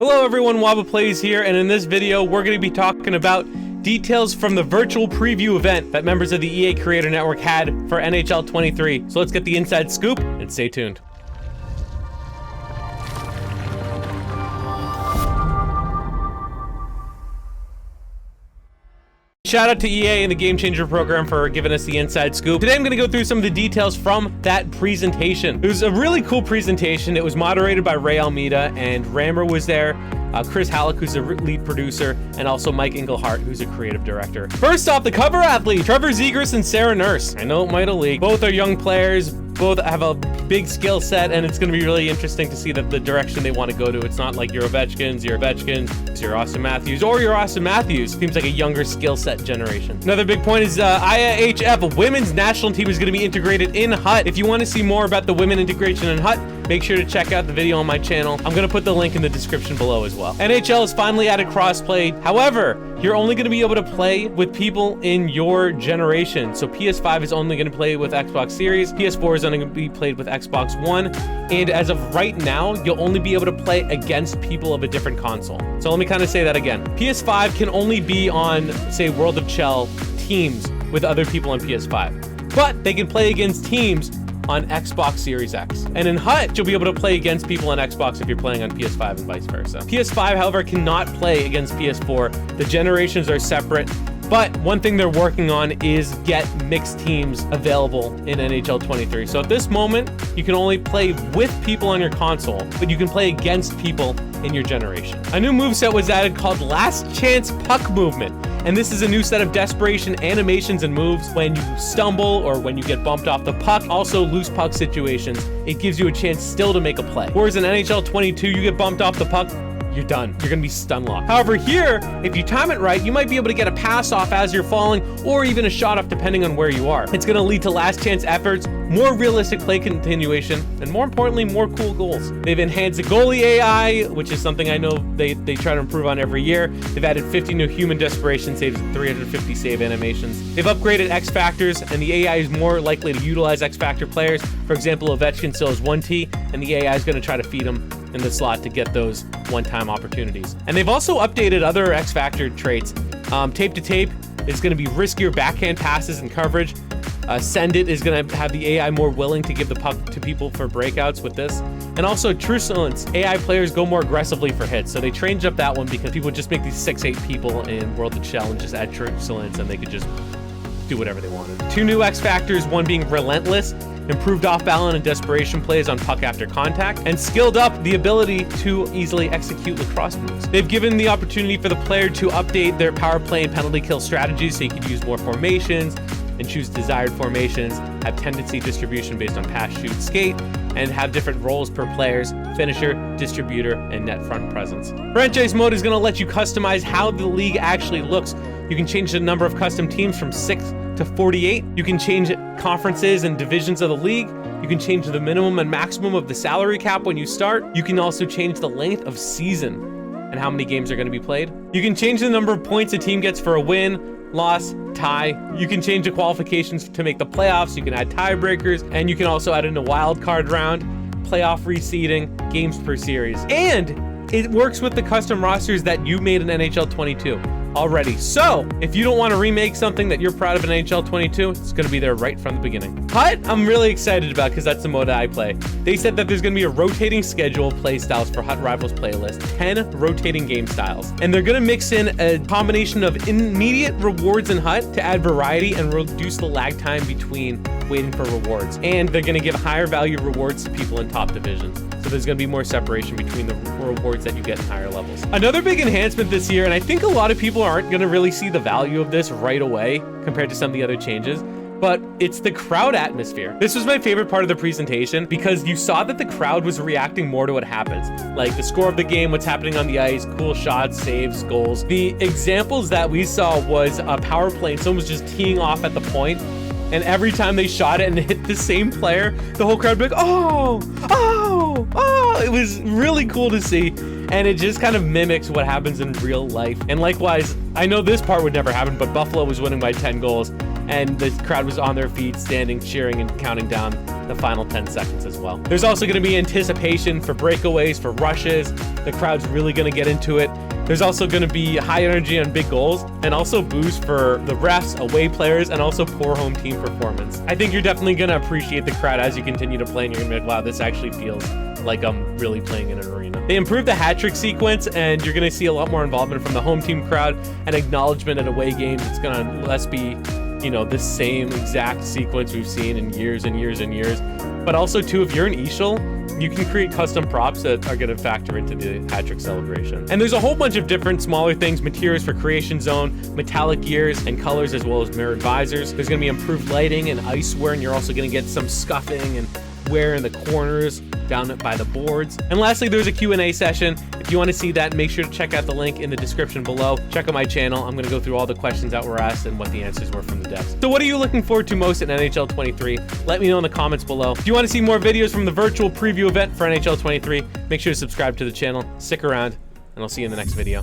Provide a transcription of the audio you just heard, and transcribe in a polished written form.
Hello everyone, Waba Plays here, and in this video we're going to be talking about details from the virtual preview event that members of the EA Creator Network had for NHL 23. So let's get the inside scoop and stay tuned. Shout out to EA and the Game Changer program for giving us the inside scoop. Today I'm going to go through some of the details from that presentation. It was a really cool presentation. It was moderated by Ray Almeida, and Rammer was there, Chris Halleck, who's the lead producer, and also Mike Engelhart, who's a creative director. First off, the cover athlete, Trevor Zegras and Sarah Nurse. I know it might have leaked. Both are young players. Both have a big skill set, and it's going to be really interesting to see that the direction they want to go to. It's not like your Ovechkins, your Austin Matthews, or your Austin Matthews. Seems like a younger skill set generation. Another big point is IIHF, a women's national team, is going to be integrated in HUT. If you want to see more about the women integration in HUT, make sure to check out the video on my channel. I'm going to put the link in the description below as well. NHL has finally added crossplay. However, you're only going to be able to play with people in your generation. So PS5 is only going to play with Xbox Series. PS4 is only going to be played with Xbox One. And as of right now, you'll only be able to play against people of a different console. So let me kind of say that again. PS5 can only be on, say, World of Chell teams with other people on PS5. But they can play against teams on Xbox Series X. And in HUT, you'll be able to play against people on Xbox if you're playing on PS5 and vice versa. PS5, however, cannot play against PS4. The generations are separate. But one thing they're working on is get mixed teams available in NHL 23. So at this moment, you can only play with people on your console, but you can play against people in your generation. A new moveset was added called Last Chance Puck Movement. And this is a new set of desperation animations and moves when you stumble or when you get bumped off the puck. Also loose puck situations. It gives you a chance still to make a play. Whereas in NHL 22, you get bumped off the puck, you're done. You're gonna be stun locked. However, here, if you time it right, you might be able to get a pass off as you're falling, or even a shot off depending on where you are. It's gonna lead to last chance efforts, more realistic play continuation, and more importantly, more cool goals. They've enhanced the goalie AI, which is something I know they try to improve on every year. They've added 50 new human desperation saves and 350 save animations. They've upgraded X Factors, and the AI is more likely to utilize X Factor players. For example, Ovechkin still has 1T, and the AI is gonna try to feed him in the slot to get those one-time opportunities. And they've also updated other X Factor traits. Tape to tape is going to be riskier backhand passes and coverage. Send It is going to have the AI more willing to give the puck to people for breakouts with this. And also Truculence, AI players go more aggressively for hits. So they changed up that one because people just make these 6'8" people in World of Shell and just add Truculence and they could just do whatever they wanted. Two new X Factors, one being Relentless, improved off-balance and desperation plays on puck after contact, and skilled up the ability to easily execute lacrosse moves. They've given the opportunity for the player to update their power play and penalty kill strategies so you could use more formations and choose desired formations, have tendency distribution based on pass, shoot, skate, and have different roles per players: finisher, distributor, and net front presence. Franchise mode is going to let you customize how the league actually looks. You can change the number of custom teams from 6 to 48. You can change conferences and divisions of the league. You can change the minimum and maximum of the salary cap when you start. You can also change the length of season and how many games are going to be played. You can change the number of points a team gets for a win, loss, tie. You can change the qualifications to make the playoffs. You can add tiebreakers, and you can also add in a wild card round, playoff reseeding, games per series. And it works with the custom rosters that you made in NHL 22 already. So if you don't want to remake something that you're proud of in NHL 22, it's going to be there right from the beginning. HUT, I'm really excited about because that's the mode I play. They said that there's going to be a rotating schedule of play styles for HUT Rivals playlist, 10 rotating game styles. And they're going to mix in a combination of immediate rewards in HUT to add variety and reduce the lag time between waiting for rewards. And they're going to give higher value rewards to people in top divisions. So there's going to be more separation between the rewards that you get in higher levels. Another big enhancement this year, and I think a lot of people aren't going to really see the value of this right away compared to some of the other changes, but it's the crowd atmosphere. This was my favorite part of the presentation because you saw that the crowd was reacting more to what happens. Like the score of the game, what's happening on the ice, cool shots, saves, goals. The examples that we saw was a power play and someone was just teeing off at the point, and every time they shot it and hit the same player, the whole crowd would be like, oh, oh, oh. It was really cool to see. And it just kind of mimics what happens in real life. And likewise, I know this part would never happen, but Buffalo was winning by 10 goals. and the crowd was on their feet, standing, cheering, and counting down the final 10 seconds as well. There's also going to be anticipation for breakaways, for rushes. The crowd's really going to get into it. There's also going to be high energy on big goals, and also boos for the refs, away players, and also poor home team performance. I think you're definitely going to appreciate the crowd as you continue to play, and you're going to be like, wow, this actually feels like I'm really playing in an arena. They improved the hat trick sequence, and you're going to see a lot more involvement from the home team crowd and acknowledgement at away games. It's going to less be, you know, the same exact sequence we've seen in years and years and years. But also, too, if you're an Eashel, you can create custom props that are going to factor into the hat trick celebration. And there's a whole bunch of different smaller things, materials for creation zone, metallic gears and colors, as well as mirrored visors. There's going to be improved lighting and ice wear, and you're also going to get some scuffing and wear in the corners down by the boards. And lastly, there's a Q&A session. If you want to see that, make sure to check out the link in the description below. Check out my channel. I'm going to go through all the questions that were asked and what the answers were from the devs. So what are you looking forward to most in NHL 23? Let me know in the comments below. If you want to see more videos from the virtual preview event for NHL 23, make sure to subscribe to the channel. Stick around, and I'll see you in the next video.